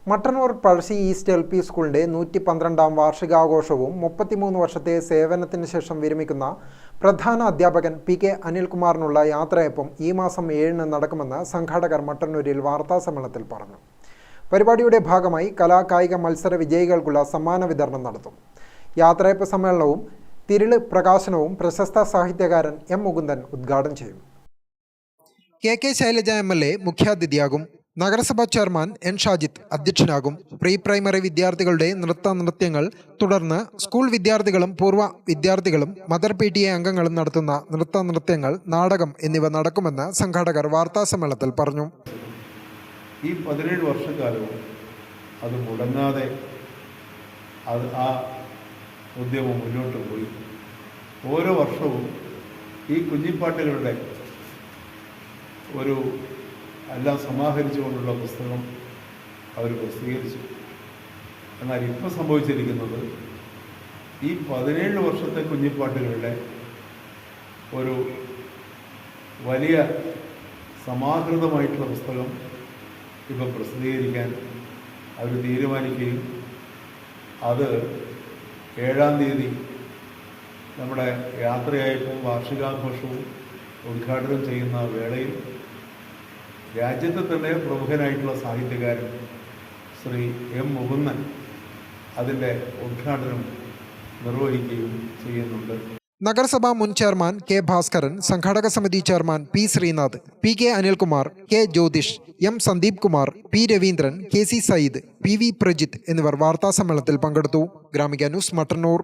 Mattannur Pazhassi east LP സ്കൂളിൻ്റെ 112ാം വാർഷികാഘോഷവും 33 വർഷത്തെ സേവനത്തിന് ശേഷം വിരമിക്കുന്ന പ്രധാന അധ്യാപകൻ PK അനിൽകുമാറിനുള്ള യാത്രയപ്പം ഈ മാസം 7-ന് നടക്കുമെന്ന് സംഘാടകർ മട്ടന്നൂരിൽ വാർത്താസമ്മേളനത്തിൽ പറഞ്ഞു. പരിപാടിയുടെ ഭാഗമായി കലാകായിക മത്സര വിജയികൾക്കുള്ള സമ്മാന വിതരണം നടത്തും. യാത്രയപ്പ സമ്മേളനവും തിരുള് പ്രകാശനവും പ്രശസ്ത സാഹിത്യകാരൻ M. മുകുന്ദൻ ഉദ്ഘാടനം ചെയ്യും. KK ശൈലജ MLA മുഖ്യാതിഥിയാകും. നഗരസഭാ ചെയർമാൻ N. ഷാജിത്ത് അധ്യക്ഷനാകും. പ്രീ പ്രൈമറി വിദ്യാർത്ഥികളുടെ നൃത്യങ്ങൾ, തുടർന്ന് സ്കൂൾ വിദ്യാർത്ഥികളും പൂർവ്വ വിദ്യാർത്ഥികളും മദർ PTA അംഗങ്ങളും നടത്തുന്ന നൃത്യങ്ങൾ, നാടകം എന്നിവ നടക്കുമെന്ന് സംഘാടകർ വാർത്താസമ്മേളനത്തിൽ പറഞ്ഞു. ഈ 17 വർഷക്കാലവും അത് മുടങ്ങാതെ ആ ഉദ്യമം മുന്നോട്ട് പോയി. ഓരോ വർഷവും ഈ കുഞ്ഞിപ്പാട്ടുകളുടെ എല്ലാം സമാഹരിച്ചുകൊണ്ടുള്ള പുസ്തകം അവർ പ്രസിദ്ധീകരിച്ചു. എന്നാൽ ഇപ്പോൾ സംഭവിച്ചിരിക്കുന്നത് ഈ 17 വർഷത്തെ കുഞ്ഞിപ്പാട്ടുകളുടെ ഒരു വലിയ സമാഹൃതമായിട്ടുള്ള പുസ്തകം ഇപ്പോൾ പ്രസിദ്ധീകരിക്കാൻ അവർ തീരുമാനിക്കുകയും അത് 7-ാം തീയതി നമ്മുടെ യാത്രയായപ്പോൾ വാർഷികാഘോഷവും ഉദ്ഘാടനം ചെയ്യുന്ന വേളയിൽ രാജ്യത്തെ തന്നെ പ്രമുഖനായിട്ടുള്ള സാഹിത്യകാരൻ ശ്രീ M. മുകുന്ദൻ അതിൻ്റെ ഉദ്ഘാടനം നിർവഹിക്കുകയും ചെയ്യുന്നുണ്ട്. നഗരസഭാ മുൻ ചെയർമാൻ K. ഭാസ്കരൻ, സംഘാടക സമിതി chairman P. Sreenath, PK Anilkumar, K. Jyothish, M. Sandeep Kumar, P. Raveendran, KC Sayyid, PV Prajith എന്നിവർ വാർത്താസമ്മേളനത്തിൽ പങ്കെടുത്തു. ഗ്രാമിക ന്യൂസ്, മട്ടന്നൂർ.